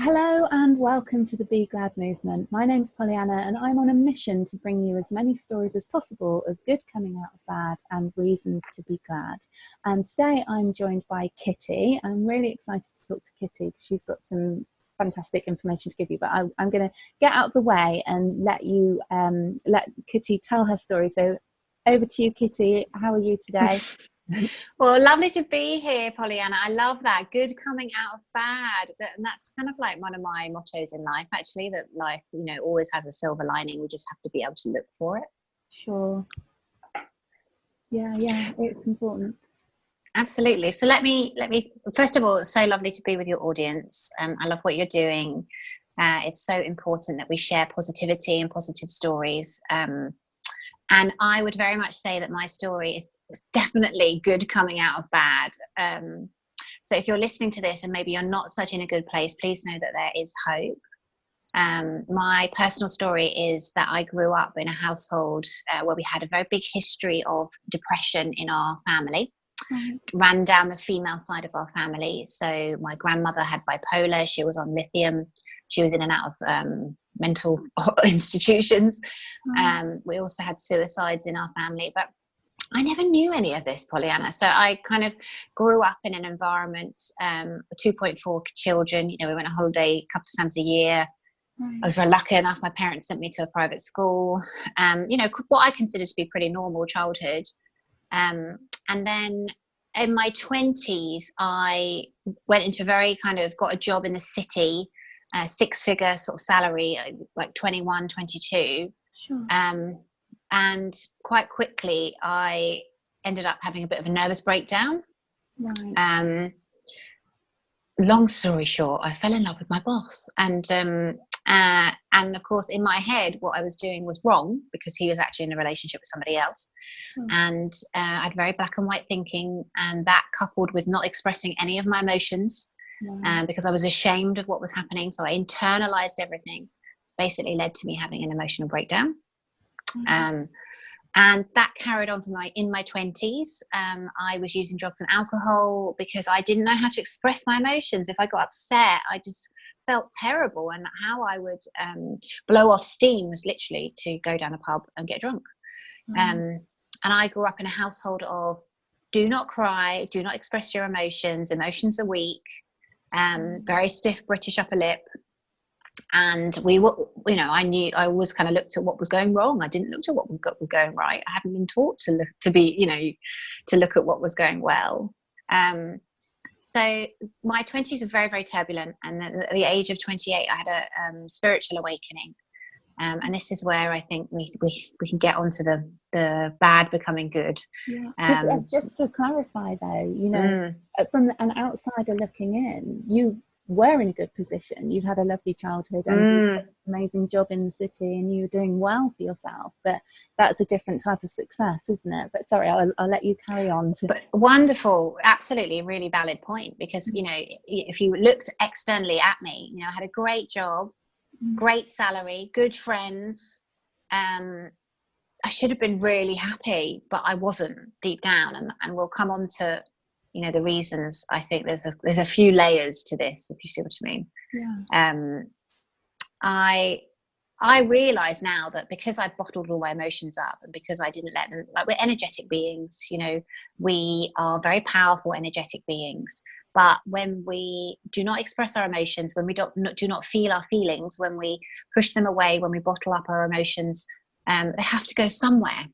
Hello and welcome to the Be Glad movement. My name's Pollyanna and I'm on a mission to bring you as many stories as possible of good coming out of bad and reasons to be glad. And today I'm joined by Kitty. I'm really excited to talk to Kitty because she's got some fantastic information to give you, but I'm going to get out of the way and let Kitty tell her story. So over to you, Kitty. How are you today? Well, lovely to be here, Pollyanna. I love that. Good coming out of bad. And that's kind of like one of my mottos in life, actually, that life, always has a silver lining. We just have to be able to look for it. Sure. Yeah, it's important. Absolutely. So let me, first of all, it's so lovely to be with your audience. I love what you're doing. It's so important that we share positivity and positive stories. And I would very much say that my story is definitely good coming out of bad. So if you're listening to this and maybe you're not such in a good place, please know that there is hope. My personal story is that I grew up in a household where we had a very big history of depression in our family. Ran down the female side of our family. So my grandmother had bipolar. She was on lithium. She was in and out of mental institutions. We also had suicides in our family, but I never knew any of this, Pollyanna. So I kind of grew up in an environment, 2.4 children. We went on holiday a couple of times a year. I was very lucky enough. My parents sent me to a private school. What I consider to be pretty normal childhood. And then in my 20s, I went into got a job in the city, six-figure sort of salary, like 21, 22. Sure. And quite quickly, I ended up having a bit of a nervous breakdown. Right. Long story short, I fell in love with my boss. And of course, in my head, what I was doing was wrong because he was actually in a relationship with somebody else. And I had very black and white thinking, and that coupled with not expressing any of my emotions because I was ashamed of what was happening. So I internalized everything, basically led to me having an emotional breakdown. And that carried on in my 20s. I was using drugs and alcohol because I didn't know how to express my emotions. If I got upset, I just felt terrible. And how I would blow off steam was literally to go down the pub and get drunk. And I grew up in a household of do not cry, do not express your emotions. Emotions are weak. Very stiff British upper lip. And we were, I always kind of looked at what was going wrong. I didn't look at what was going right. I hadn't been taught to look at what was going well. So my 20s were very, very turbulent. And then at the age of 28, I had a spiritual awakening. And this is where I think we can get onto the bad becoming good. Yeah. Just to clarify, though, from an outsider looking in, you were in a good position. You'd had a lovely childhood and an amazing job in the city, and you were doing well for yourself. But that's a different type of success, isn't it? But sorry, I'll let you carry on. But wonderful, absolutely, really valid point. Because if you looked externally at me, I had a great job, great salary, good friends. I should have been really happy, but I wasn't deep down, and we'll come on to the reasons. I think there's a few layers to this, if you see what I mean. I realize now that because I bottled all my emotions up and because I didn't let them, we're energetic beings, we are very powerful energetic beings. But when we do not express our emotions, when we do not feel our feelings, when we push them away, when we bottle up our emotions, they have to go somewhere.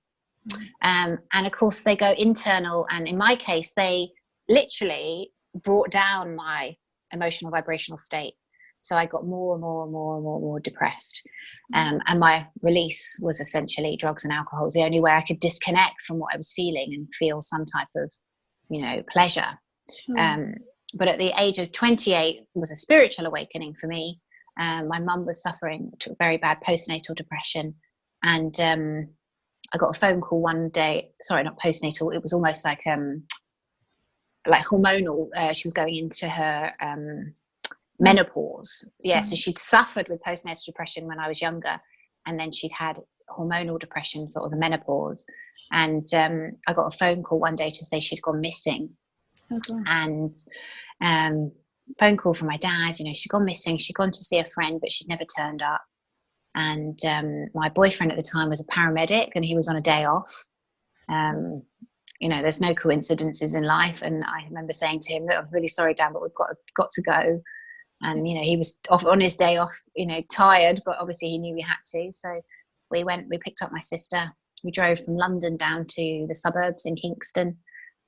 And of course they go internal. And in my case, they literally brought down my emotional vibrational state. So I got more and more depressed. And my release was essentially drugs and alcohol. It was the only way I could disconnect from what I was feeling and feel some type of, pleasure. But at the age of 28 was a spiritual awakening for me. My mum was suffering very bad postnatal depression. And I got a phone call one day, sorry, not postnatal. It was almost like hormonal. She was going into her menopause. So she'd suffered with postnatal depression when I was younger, and then she'd had hormonal depression, sort of the menopause. And I got a phone call one day to say she'd gone missing. And phone call from my dad. You know, she'd gone missing. She'd gone to see a friend, but she'd never turned up. And my boyfriend at the time was a paramedic, and he was on a day off. You know, there's no coincidences in life. And I remember saying to him, look, I'm really sorry, Dan, but we've got to go. And, you know, he was off on his day off, you know, tired, but obviously he knew we had to. So we picked up my sister. We drove from London down to the suburbs in Kingston.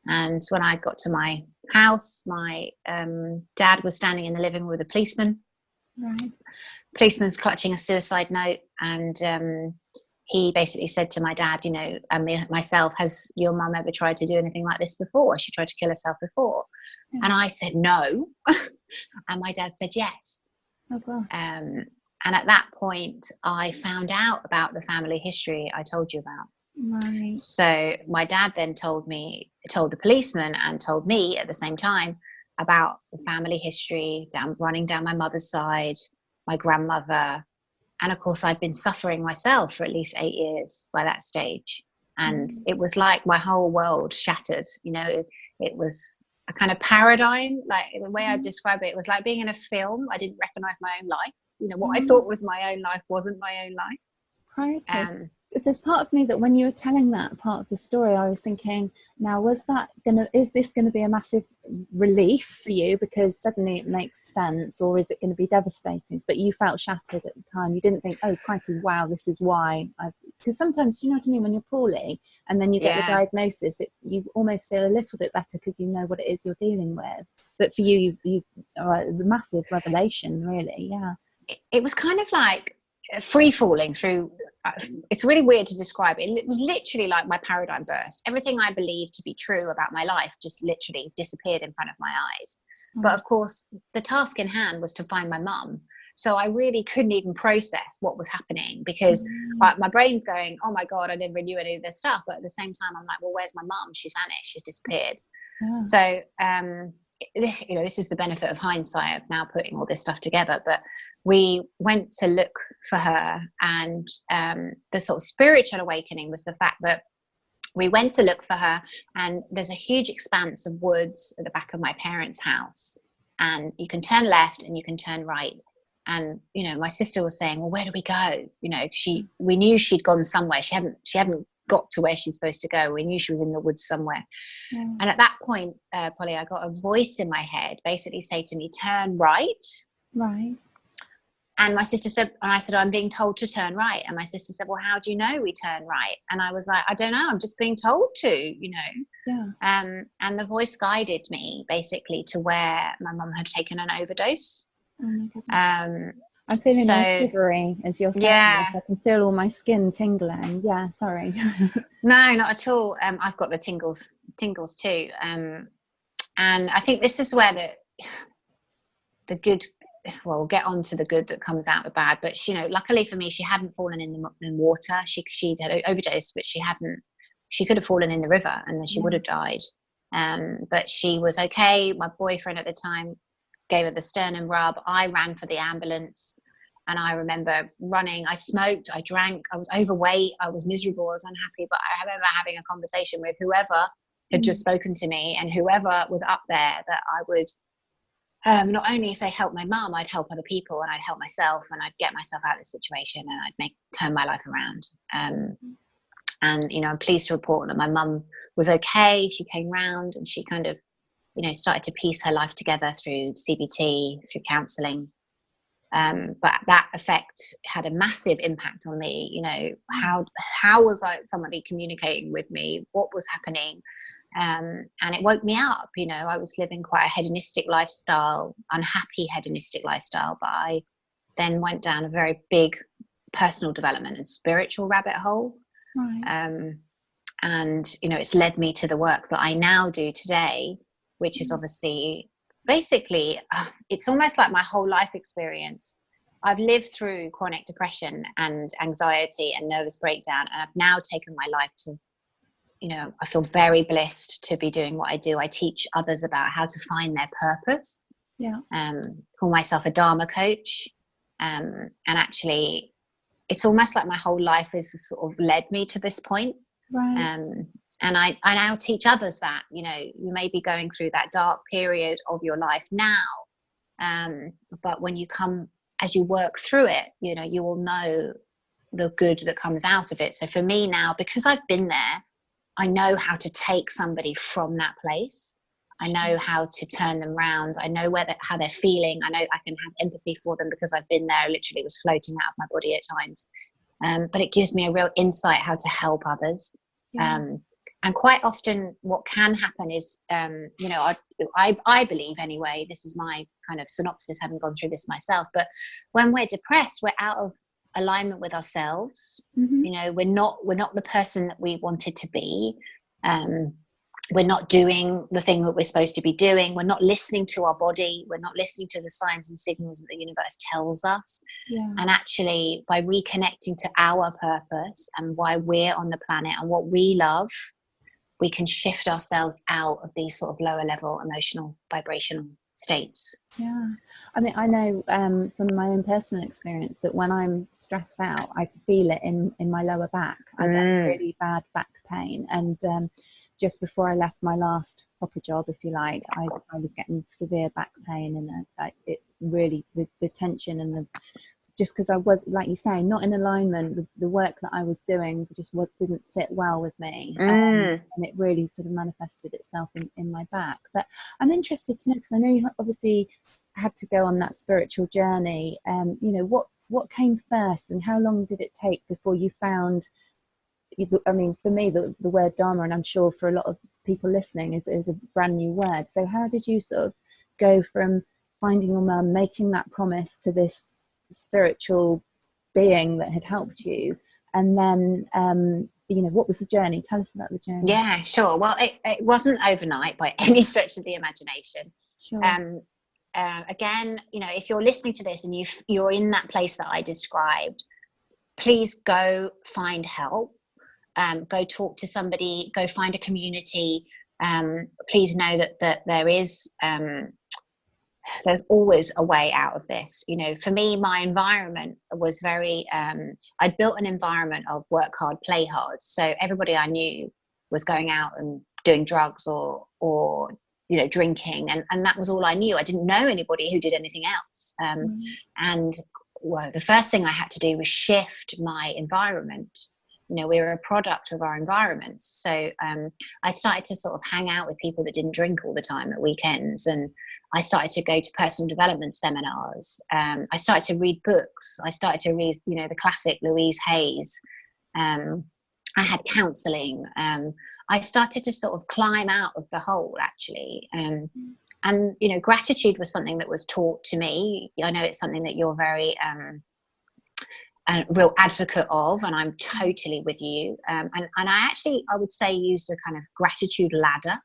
And when I got to my house, my dad was standing in the living room with a policeman. Right. Policeman's clutching a suicide note, and he basically said to my dad, you know, and myself, has your mum ever tried to do anything like this before? She tried to kill herself before? Yeah. And I said no. And my dad said yes. Oh, gosh. And at that point, I found out about the family history I told you about. Right. So my dad then told the policeman and told me at the same time about the family history, running down my mother's side, my grandmother. And of course, I'd been suffering myself for at least 8 years by that stage. And it was like my whole world shattered. You know, it was a kind of paradigm. Like the way I describe it, it was like being in a film. I didn't recognize my own life. You know, what I thought was my own life wasn't my own life. Right. There's part of me that when you were telling that part of the story, I was thinking, now, is this going to be a massive relief for you because suddenly it makes sense, or is it going to be devastating? But you felt shattered at the time. You didn't think, oh, crikey, wow, this is why. Because sometimes, you know what I mean, when you're poorly and then you get the diagnosis, you almost feel a little bit better because you know what it is you're dealing with. But for you the massive revelation, really, yeah. It was kind of like free falling through. It's really weird to describe it. It was literally like my paradigm burst. Everything I believed to be true about my life just literally disappeared in front of my eyes. But of course, the task in hand was to find my mum. So I really couldn't even process what was happening because my brain's going, oh my God, I never knew any of this stuff. But at the same time, I'm like, well, where's my mum? She's vanished. She's disappeared. Yeah. So, you know, this is the benefit of hindsight of now putting all this stuff together. But we went to look for her, and the sort of spiritual awakening was the fact that we went to look for her, and there's a huge expanse of woods at the back of my parents' house, and you can turn left and you can turn right. And you know, my sister was saying, well, where do we go? You know, we knew she'd gone somewhere. She hadn't got to where she's supposed to go. We knew she was in the woods somewhere. And at that point, Polly, I got a voice in my head basically say to me, turn right. Right. And my sister said, and I said, I'm being told to turn right. And my sister said, well, how do you know we turn right? And I was like, I don't know, I'm just being told to, you know. Yeah. And the voice guided me basically to where my mum had taken an overdose. Oh my goodness. I'm feeling all shivery as you're saying this. I can feel all my skin tingling. Yeah, sorry. No, not at all. I've got the tingles too. And I think this is where the good, well, we'll get on to the good that comes out of the bad. But, you know, luckily for me, she hadn't fallen in water. She had overdosed, but she could have fallen in the river and then she would have died. But she was okay. My boyfriend at the time gave her the sternum rub. I ran for the ambulance, and I remember running. I smoked, I drank, I was overweight, I was miserable, I was unhappy. But I remember having a conversation with whoever had just spoken to me, and whoever was up there, that I would not only if they helped my mum, I'd help other people, and I'd help myself, and I'd get myself out of this situation, and I'd turn my life around. And you know, I'm pleased to report that my mum was okay. She came round and she kind of, you know, started to piece her life together through CBT, through counselling. But that effect had a massive impact on me. You know, how was somebody communicating with me? What was happening? And it woke me up. You know, I was living quite a hedonistic lifestyle, unhappy hedonistic lifestyle. But I then went down a very big personal development and spiritual rabbit hole. Right. And, you know, it's led me to the work that I now do today, which is obviously basically, it's almost like my whole life experience. I've lived through chronic depression and anxiety and nervous breakdown, and I've now taken my life to, you know, I feel very blessed to be doing what I do. I teach others about how to find their purpose. Yeah. Call myself a Dharma coach. And actually, it's almost like my whole life has sort of led me to this point. Right. And I now teach others that, you know, you may be going through that dark period of your life now, But when as you work through it, you will know the good that comes out of it. So for me now, because I've been there, I know how to take somebody from that place. I know how to turn them around. I know how they're feeling. I know I can have empathy for them because I've been there. Literally, it was floating out of my body at times. But it gives me a real insight how to help others. Yeah. And quite often what can happen is, I believe anyway, this is my kind of synopsis, having gone through this myself, but when we're depressed, we're out of alignment with ourselves. Mm-hmm. We're not the person that we wanted to be. We're not doing the thing that we're supposed to be doing. We're not listening to our body. We're not listening to the signs and signals that the universe tells us. Yeah. And actually, by reconnecting to our purpose and why we're on the planet and what we love, we can shift ourselves out of these sort of lower level emotional vibrational states. Yeah, I mean, I know from my own personal experience that when I'm stressed out, I feel it in my lower back. I get really bad back pain, and just before I left my last proper job, if you like, I was getting severe back pain, and it really the tension and the just because I was, like you say, not in alignment. The work that I was doing just didn't sit well with me, and it really sort of manifested itself in my back. But I'm interested to know, because I know you obviously had to go on that spiritual journey. What came first, and how long did it take before you found? I mean, for me, the word Dharma, and I'm sure for a lot of people listening, is a brand new word. So how did you sort of go from finding your mum, making that promise to this spiritual being that had helped you, and then what was the journey? Tell us about the journey. Yeah, sure. Well, it wasn't overnight by any stretch of the imagination. Sure. Again, if you're listening to this and you're in that place that I described, please go find help. Go talk to somebody, go find a community. Please know that there is there's always a way out of this. For me, my environment was very I'd built an environment of work hard, play hard. So everybody I knew was going out and doing drugs or drinking, and that was all I knew. I didn't know anybody who did anything else. And the first thing I had to do was shift my environment. We were a product of our environments. So I started to sort of hang out with people that didn't drink all the time at weekends, and I started to go to personal development seminars. I started to read books. I started to read, the classic Louise Hay's. I had counselling. I started to sort of climb out of the hole, actually. And gratitude was something that was taught to me. I know it's something that you're very a real advocate of, and I'm totally with you. And I would say used a kind of gratitude ladder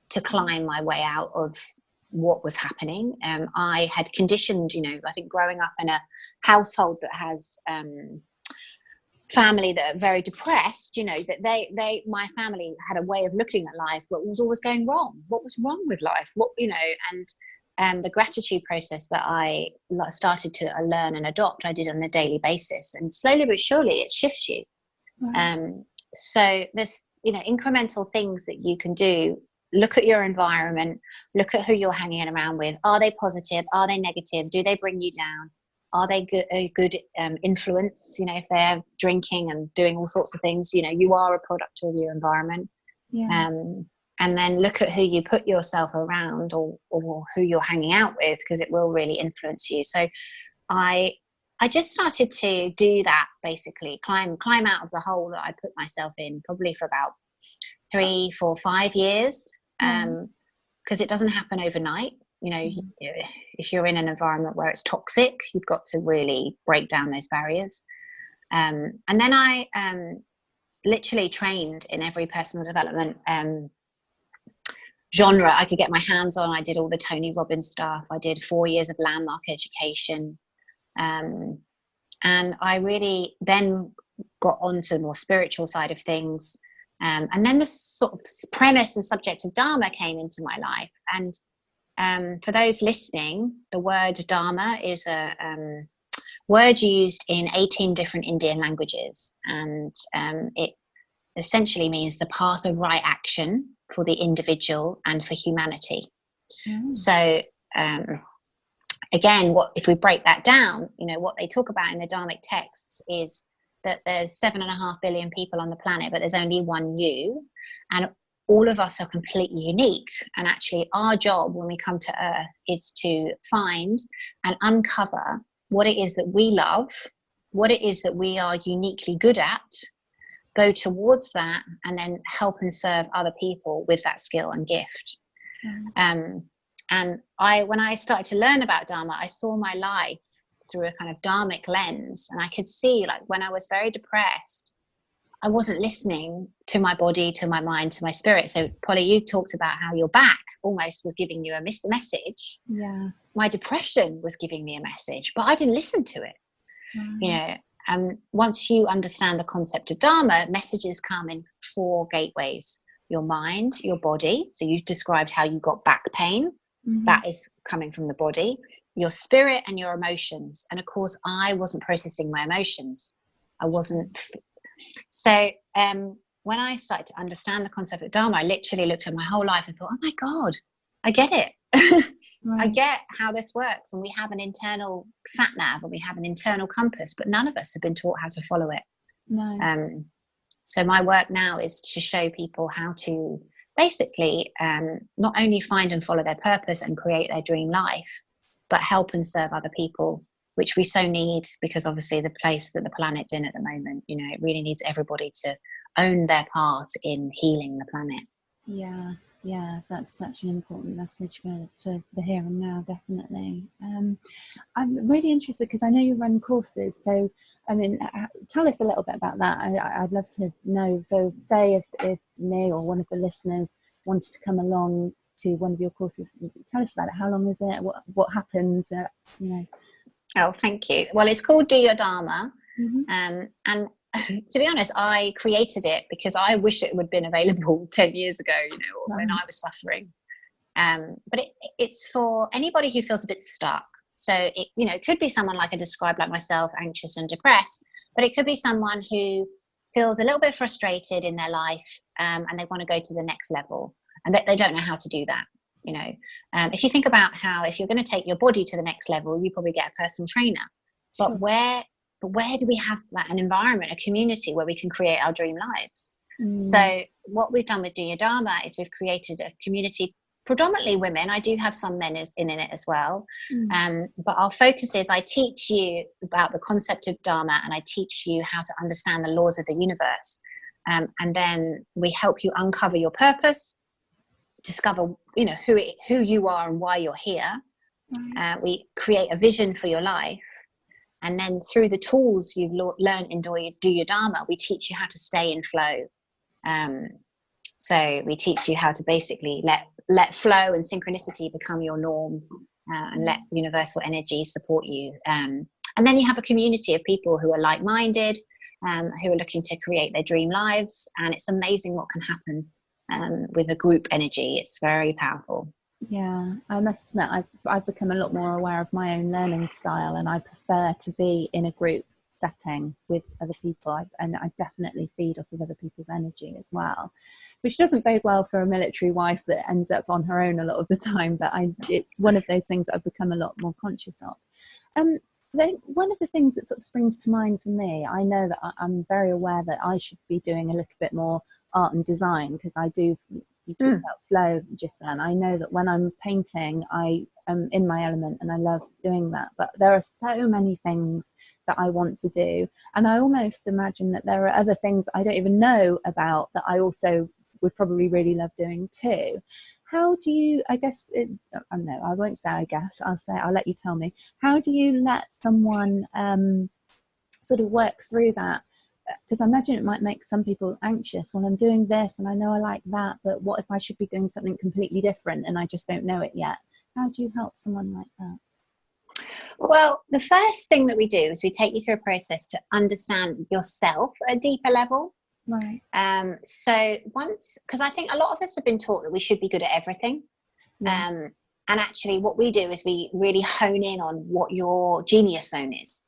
to climb my way out of what was happening. I had conditioned, I think growing up in a household that has family that are very depressed, that my family had a way of looking at life, what was always going wrong, what was wrong with life, and the gratitude process that I started to learn and adopt, I did on a daily basis, and slowly but surely it shifts you. Right. So there's incremental things that you can do. Look at your environment, look at who you're hanging around with. Are they positive? Are they negative? Do they bring you down? Are they a good influence? If they're drinking and doing all sorts of things, you are a product of your environment. Yeah. And then look at who you put yourself around or who you're hanging out with, because it will really influence you. So I just started to do that, basically climb out of the hole that I put myself in, probably for about 3, 4, 5 years, because it doesn't happen overnight. If you're in an environment where it's toxic, you've got to really break down those barriers. And then I literally trained in every personal development genre I could get my hands on. I did all the Tony Robbins stuff. I did 4 years of landmark education. And I really then got onto the more spiritual side of things. And then the sort of premise and subject of Dharma came into my life. And for those listening, the word Dharma is a word used in 18 different Indian languages. And it essentially means the path of right action for the individual and for humanity. So again, what if we break that down, you know, what they talk about in the Dharmic texts is that there's 7.5 billion people on the planet, but there's only one you, and all of us are completely unique. And actually our job when we come to Earth is to find and uncover what it is that we love, what it is that we are uniquely good at, go towards that, and then help and serve other people with that skill and gift. And when I started to learn about Dharma, I saw my life through a kind of Dharmic lens, and I could see, like, when I was very depressed, I wasn't listening to my body, to my mind, to my spirit. So Polly, you talked about how your back almost was giving you a message. Yeah. My depression was giving me a message, but I didn't listen to it. You know, once you understand the concept of Dharma, messages come in 4 gateways: your mind, your body. So you described how you got back pain. That is coming from the body. Your spirit and your emotions. And of course, I wasn't processing my emotions. I wasn't. So when I started to understand the concept of Dharma, I literally looked at my whole life and thought, oh my God, I get it. I get how this works. And we have an internal sat nav, and we have an internal compass, but none of us have been taught how to follow it. No. So my work now is to show people how to basically not only find and follow their purpose and create their dream life, but help and serve other people, which we so need, because obviously the place that the planet's in at the moment, you know, it really needs everybody to own their part in healing the planet. Yeah, that's such an important message for the here and now, definitely. I'm really interested because I know you run courses, so I mean, tell us a little bit about that. I'd love to know. So say if me or one of the listeners wanted to come along to one of your courses, tell us about it. How long is it? What happens? You know. Oh, thank you. Well, it's called Do Your Dharma. And to be honest, I created it because I wish it would have been available 10 years ago, you know, when I was suffering. But it's for anybody who feels a bit stuck. So it, you know, it could be someone like I described, like myself, anxious and depressed, but it could be someone who feels a little bit frustrated in their life, and they want to go to the next level, and they don't know how to do that. You know, if you think about how, if you're going to take your body to the next level, you probably get a personal trainer. But where do we have like an environment, a community where we can create our dream lives? So what we've done with Do Your Dharma is we've created a community, predominantly women. I do have some men in it as well. But our focus is I teach you about the concept of Dharma, and I teach you how to understand the laws of the universe. And then we help you uncover your purpose, discover, you know, who you are and why you're here. We create a vision for your life. And then through the tools you've learned in Do Your Dharma, we teach you how to stay in flow. So we teach you how to basically let flow and synchronicity become your norm, and let universal energy support you. And then you have a community of people who are like-minded, who are looking to create their dream lives. And it's amazing what can happen with a group energy. It's very powerful. Yeah, I must admit, I've become a lot more aware of my own learning style, and I prefer to be in a group setting with other people, and I definitely feed off of other people's energy as well, which doesn't bode well for a military wife that ends up on her own a lot of the time, but it's one of those things that I've become a lot more conscious of. One of the things that sort of springs to mind for me, I know that I'm very aware that I should be doing a little bit more art and design, because I do. You talked about flow just then. I know that when I'm painting, I am in my element and I love doing that. But there are so many things that I want to do. And I almost imagine that there are other things I don't even know about that I also would probably really love doing too. How do you, I guess, I don't know, I won't say I guess, I'll let you tell me. How do you let someone sort of work through that? Because I imagine it might make some people anxious. Well, I'm doing this and I know I like that, but what if I should be doing something completely different and I just don't know it yet? How do you help someone like that? Well, the first thing that we do is we take you through a process to understand yourself at a deeper level. Right. So because I think a lot of us have been taught that we should be good at everything. Yeah. And actually what we do is we really hone in on what your genius zone is.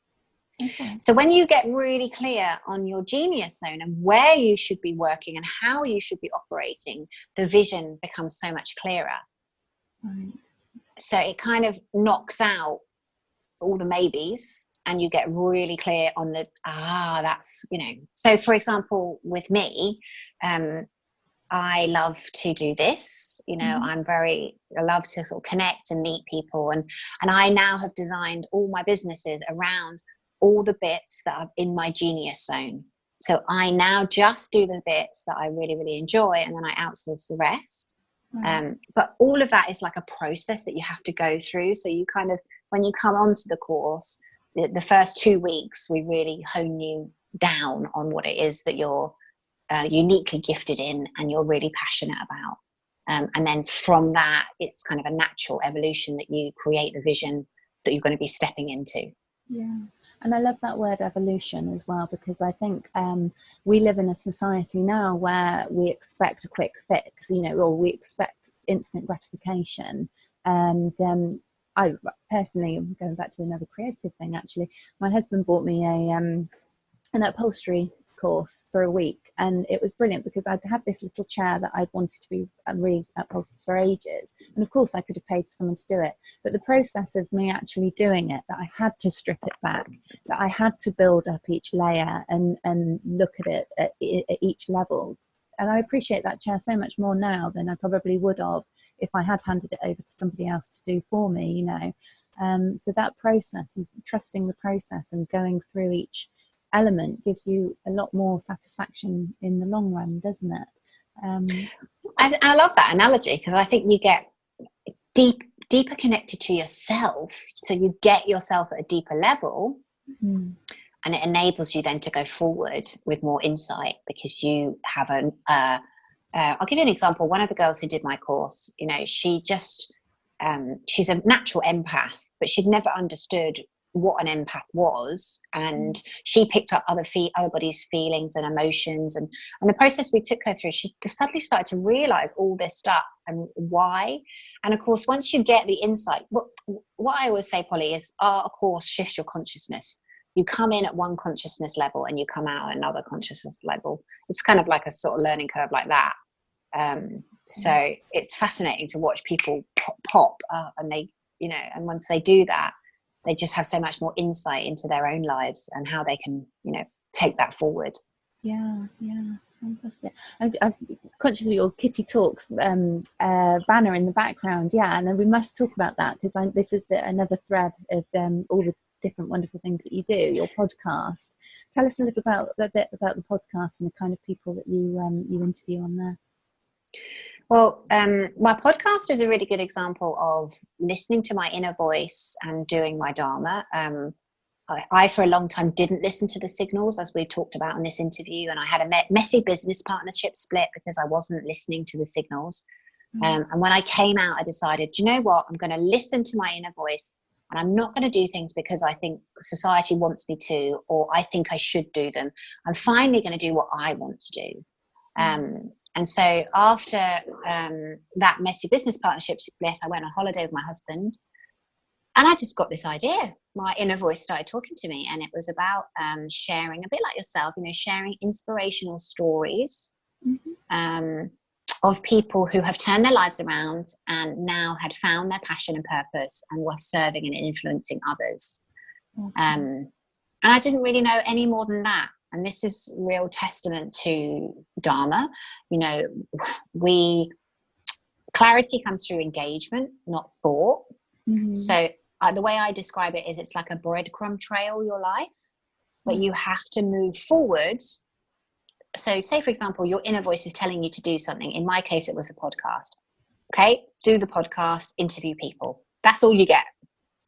Okay. So when you get really clear on your genius zone and where you should be working and how you should be operating, the vision becomes so much clearer. Right. So it kind of knocks out all the maybes, and you get really clear on the, that's, so for example, with me, I love to do this, I love to sort of connect and meet people. And I now have designed all my businesses around all the bits that are in my genius zone. So I now just do the bits that I really, really enjoy, and then I outsource the rest. But all of that is like a process that you have to go through. So you kind of, when you come onto the course, the first 2 weeks, we really hone you down on what it is that you're uniquely gifted in and you're really passionate about. And then from that, it's kind of a natural evolution that you create the vision that you're going to be stepping into. Yeah. And I love that word evolution as well, because I think we live in a society now where we expect a quick fix, or we expect instant gratification. And I personally, going back to another creative thing, actually, my husband bought me an upholstery course for a week, and it was brilliant because I'd had this little chair that I'd wanted to be re-upholstered for ages, and of course I could have paid for someone to do it, but the process of me actually doing it, that I had to strip it back, that I had to build up each layer and look at it at each level, and I appreciate that chair so much more now than I probably would have if I had handed it over to somebody else to do for me, so that process, trusting the process and going through each element gives you a lot more satisfaction in the long run, doesn't it? I love that analogy, because I think you get deeper connected to yourself, so you get yourself at a deeper level, and it enables you then to go forward with more insight, because you have I'll give you an example. One of the girls who did my course, she just she's a natural empath, but she'd never understood what an empath was, and she picked up otherbody's feelings and emotions, and the process we took her through, she suddenly started to realize all this stuff and why. And of course, once you get the insight, what I always say, Polly, is our course shifts your consciousness. You come in at one consciousness level and you come out at another consciousness level. It's kind of like a sort of learning curve like that. So it's fascinating to watch people pop up, and they, and once they do that, they just have so much more insight into their own lives and how they can, take that forward. Yeah, fantastic. I'm conscious of your Kitty Talks banner in the background. Yeah, and we must talk about that, because this is another thread of all the different wonderful things that you do. Your podcast. Tell us a bit about the podcast and the kind of people that you interview on there. Well, my podcast is a really good example of listening to my inner voice and doing my Dharma. I, for a long time, didn't listen to the signals, as we talked about in this interview, and I had a messy business partnership split because I wasn't listening to the signals. And when I came out, I decided, you know what, I'm going to listen to my inner voice, and I'm not going to do things because I think society wants me to, or I think I should do them. I'm finally going to do what I want to do. And so after that messy business partnership split, I went on holiday with my husband, and I just got this idea. My inner voice started talking to me, and it was about sharing, a bit like yourself, sharing inspirational stories of people who have turned their lives around and now had found their passion and purpose and were serving and influencing others. And I didn't really know any more than that. And this is real testament to Dharma. Clarity comes through engagement, not thought. So the way I describe it is, it's like a breadcrumb trail, your life, but you have to move forward. So say, for example, your inner voice is telling you to do something. In my case, it was a podcast. Okay, do the podcast, interview people. That's all you get.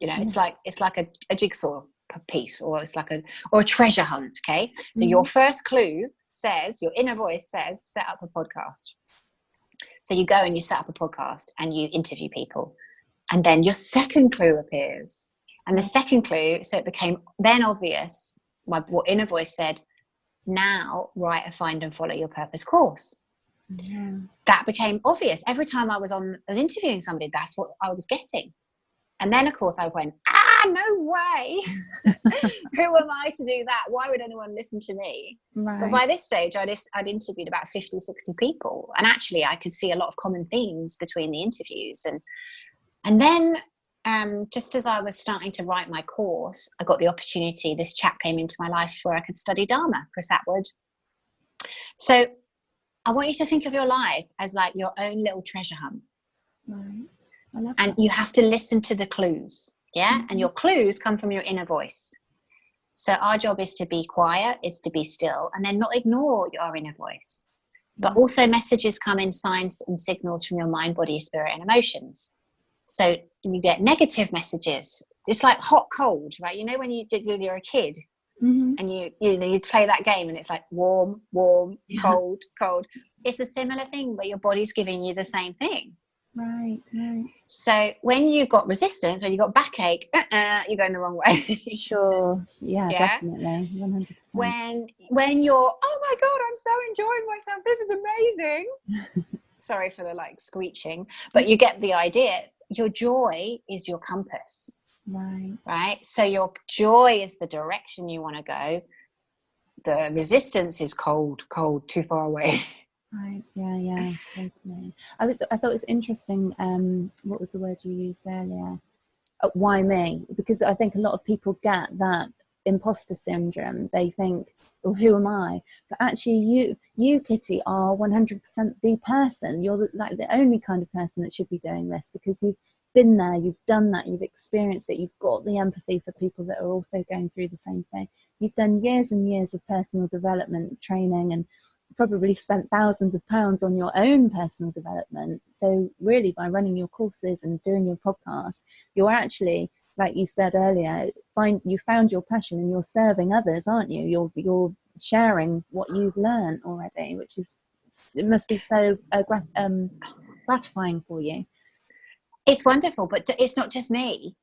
It's like a jigsaw piece, or it's like a treasure hunt. Okay, so your first clue says, your inner voice says, set up a podcast. So you go and you set up a podcast and you interview people, and then your second clue appears, and the second clue, so it became then obvious. What inner voice said, now write a find and follow your purpose course. That became obvious. Every time I was interviewing somebody, that's what I was getting. And then, of course, I went, no way. Who am I to do that? Why would anyone listen to me? Right. But by this stage, I'd interviewed about 50, 60 people. And actually, I could see a lot of common themes between the interviews. And then just as I was starting to write my course, I got the opportunity. This chap came into my life where I could study Dharma, Chris Atwood. So I want you to think of your life as like your own little treasure hunt. Right. I love And that. you have to listen to the clues. Yeah. Mm-hmm. And your clues come from your inner voice. So our job is to be quiet, is to be still, and then not ignore your inner voice. But also messages come in signs and signals from your mind, body, spirit, and emotions. So you get negative messages. It's like hot, cold, right? You know, when you're a kid, mm-hmm. and you play that game and it's like warm, Yeah. cold, cold. It's a similar thing, but your body's giving you the same thing. Right. So when you've got resistance or you've got backache, you're going the wrong way. Sure. Yeah, Yeah. definitely. 100%. When you're, oh my God, I'm so enjoying myself. This is amazing. Sorry for the like screeching, but you get the idea. Your joy is your compass. Right. So your joy is the direction you want to go. The resistance is cold, too far away. Right. Yeah. Totally. I thought it was interesting. What was the word you used earlier? Why me? Because I think a lot of people get that imposter syndrome. They think, well, who am I? But actually, you, Kitty, are 100% the person. You're like the only kind of person that should be doing this, because you've been there, you've done that, you've experienced it, you've got the empathy for people that are also going through the same thing. You've done years and years of personal development training and probably spent thousands of pounds on your own personal development. So really, by running your courses and doing your podcast, you're actually, like you said earlier, you found your passion and you're serving others, aren't you? You're sharing what you've learned already, which is, it must be so gratifying for you. It's wonderful, but it's not just me.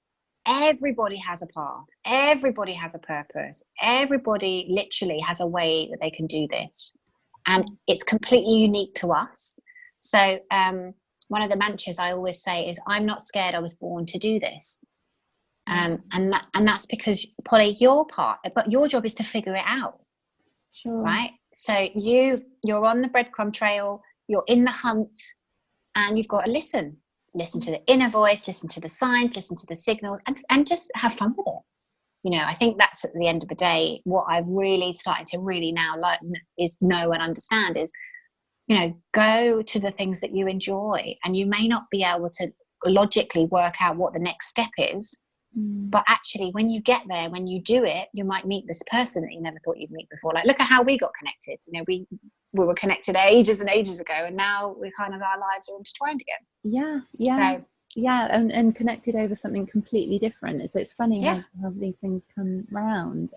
Everybody has a path. Everybody has a purpose. Everybody literally has a way that they can do this. And it's completely unique to us. So one of the mantras I always say is, I'm not scared, I was born to do this. And that's because, Polly, your part, but your job is to figure it out. Sure. Right? So you're on the breadcrumb trail, you're in the hunt, and you've got to listen to the inner voice, listen to the signs, listen to the signals, and just have fun with it. You know, I think that's at the end of the day what I've really started to really now learn is know and understand is, you know, go to the things that you enjoy. And you may not be able to logically work out what the next step is, but actually when you get there, when you do it, you might meet this person that you never thought you'd meet before. Like, look at how we got connected. You know, we were connected ages and ages ago, and now we're kind of, our lives are intertwined again. And connected over something completely different. So it's funny how these things come round.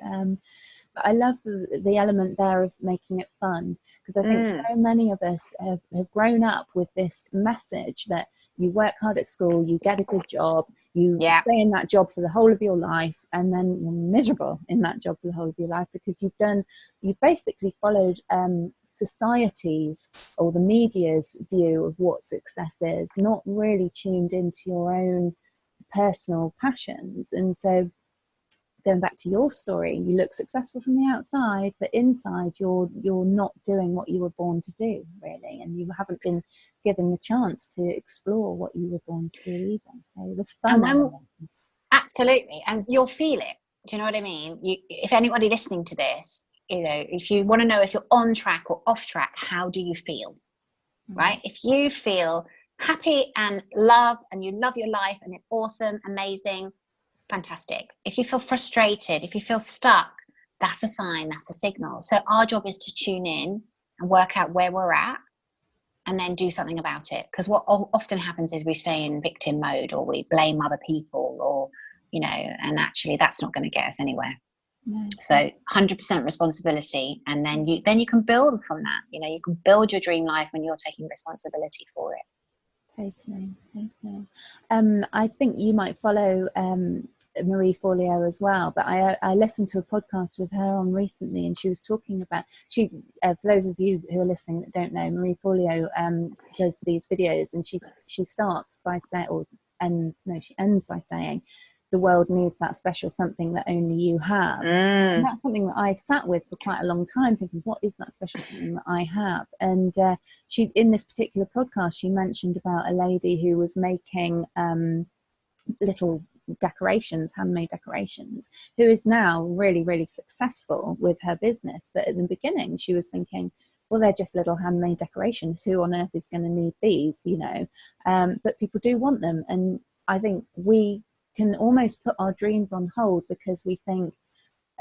But I love the element there of making it fun, because I think so many of us have grown up with this message that you work hard at school, you get a good job, you stay in that job for the whole of your life, and then you're miserable in that job for the whole of your life, because you've basically followed society's or the media's view of what success is, not really tuned into your own personal passions. And so, going back to your story, you look successful from the outside, but inside you're not doing what you were born to do, really, and you haven't been given the chance to explore what you were born to do either. So the fun elements. Absolutely, and you'll feel it. Do you know what I mean? If anybody listening to this, you know, if you want to know if you're on track or off track, how do you feel? Right? If you feel happy and love, and you love your life, and it's awesome, amazing, fantastic. If you feel frustrated, if you feel stuck, that's a sign, that's a signal. So our job is to tune in and work out where we're at, and then do something about it. Because what often happens is we stay in victim mode, or we blame other people, or, you know, and actually that's not going to get us anywhere. So 100% responsibility, and then you can build from that. You know, you can build your dream life when you're taking responsibility for it. Totally. I think you might follow Marie Forleo as well, but I listened to a podcast with her on recently, and she was talking about, for those of you who are listening that don't know, Marie Forleo does these videos, and she starts by saying, she ends by saying, the world needs that special something that only you have. And that's something that I've sat with for quite a long time, thinking, what is that special something that I have? And she, in this particular podcast, she mentioned about a lady who was making little decorations, handmade decorations, who is now really, really successful with her business. But at the beginning, she was thinking, well, they're just little handmade decorations. Who on earth is going to need these, you know? But people do want them. And I think we can almost put our dreams on hold because we think,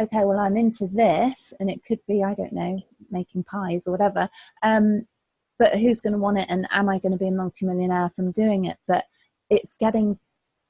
okay, well, I'm into this, and it could be, I don't know, making pies or whatever. But who's going to want it? And am I going to be a multimillionaire from doing it? But it's getting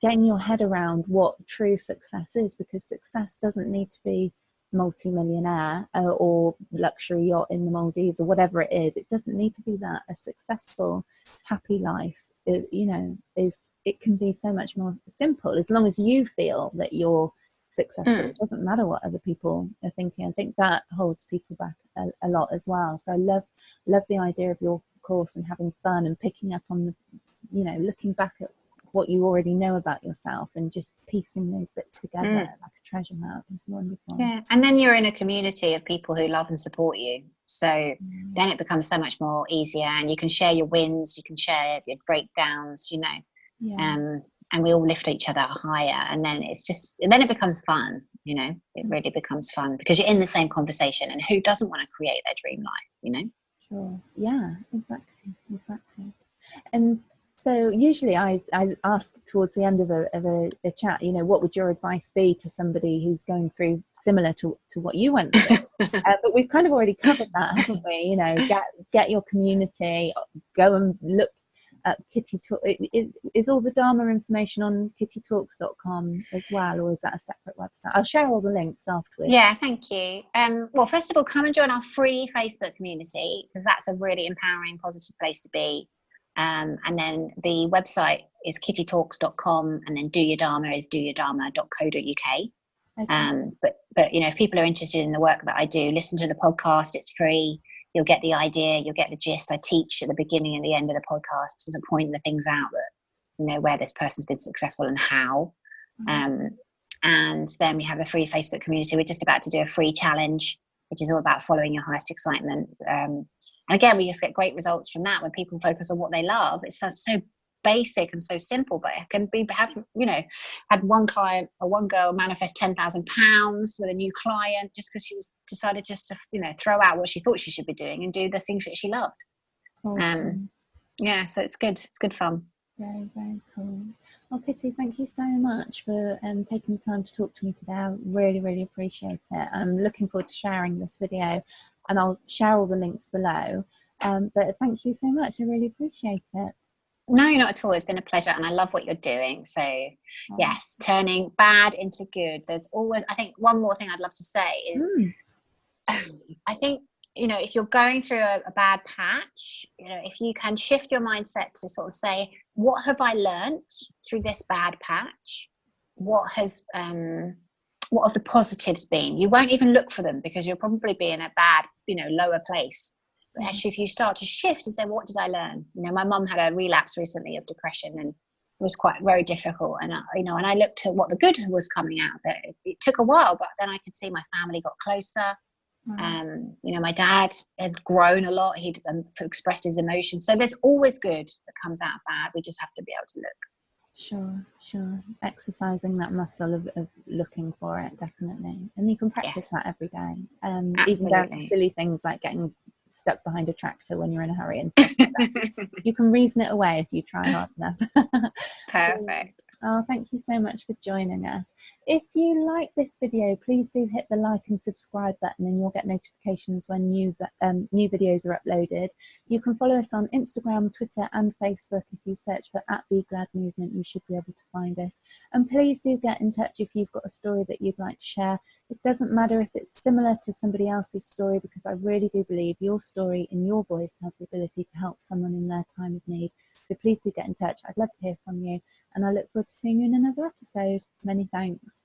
your head around what true success is, because success doesn't need to be multimillionaire or luxury yacht in the Maldives or whatever it is. It doesn't need to be that. A successful, happy life, you know, it can be so much more simple as long as you feel that you're successful. It doesn't matter what other people are thinking. I think that holds people back a lot as well. So I love the idea of your course and having fun and picking up on the, you know, looking back at what you already know about yourself and just piecing those bits together like a treasure map. It's wonderful. Yeah, and then you're in a community of people who love and support you. So then it becomes so much more easier, and you can share your wins, you can share your breakdowns, you know, and we all lift each other higher. And then then it becomes fun, you know. It really becomes fun because you're in the same conversation, and who doesn't want to create their dream life, you know? Sure. Yeah, exactly. And so usually I ask towards the end of a chat, you know, what would your advice be to somebody who's going through similar to what you went through? But we've kind of already covered that, haven't we? You know, get your community, go and look at Kitty Talk. Is all the Dharma information on kittytalks.com as well, or is that a separate website? I'll share all the links afterwards. Yeah, thank you. Well, first of all, come and join our free Facebook community, because that's a really empowering, positive place to be. And then the website is kittytalks.com, and then Do Your Dharma is doyourdharma.co.uk. Okay. But you know, if people are interested in the work that I do, listen to the podcast. It's free. You'll get the idea. You'll get the gist. I teach at the beginning and the end of the podcast to point the things out that, you know, where this person's been successful and how. And then we have a free Facebook community. We're just about to do a free challenge, which is all about following your highest excitement. And again, we just get great results from that when people focus on what they love. It's so basic and so simple, but it can be, you know, had one client or one girl manifest £10,000 with a new client just because she decided just to, you know, throw out what she thought she should be doing and do the things that she loved. Awesome. Yeah, so it's good. It's good fun. Very, very cool. Well, Kitty, thank you so much for taking the time to talk to me today. I really, really appreciate it. I'm looking forward to sharing this video, and I'll share all the links below. But thank you so much. I really appreciate it. No, not at all. It's been a pleasure, and I love what you're doing. So, yes, turning bad into good. There's always, I think, one more thing I'd love to say is, I think, you know, if you're going through a bad patch, you know, if you can shift your mindset to sort of say, what have I learned through this bad patch? What have the positives been? You won't even look for them because you'll probably be in a bad, you know, lower place. But actually, if you start to shift and say, what did I learn? You know, my mum had a relapse recently of depression, and it was very difficult. And you know, and I looked at what the good was coming out of it. It took a while, but then I could see my family got closer. You know, my dad had grown a lot. He'd expressed his emotions. So there's always good that comes out of bad. We just have to be able to look. Sure. Exercising that muscle of looking for it, definitely. And you can practice that every day. Even down to silly things like getting stuck behind a tractor when you're in a hurry and stuff like that. You can reason it away if you try hard enough. Perfect. Oh, thank you so much for joining us. If you like this video, please do hit the like and subscribe button, and you'll get notifications when new videos are uploaded. You can follow us on Instagram, Twitter and Facebook. If you search for @BeGladMovement, you should be able to find us. And please do get in touch if you've got a story that you'd like to share. It doesn't matter if it's similar to somebody else's story, because I really do believe your story and your voice has the ability to help someone in their time of need. So please do get in touch. I'd love to hear from you, and I look forward to seeing you in another episode. Many thanks.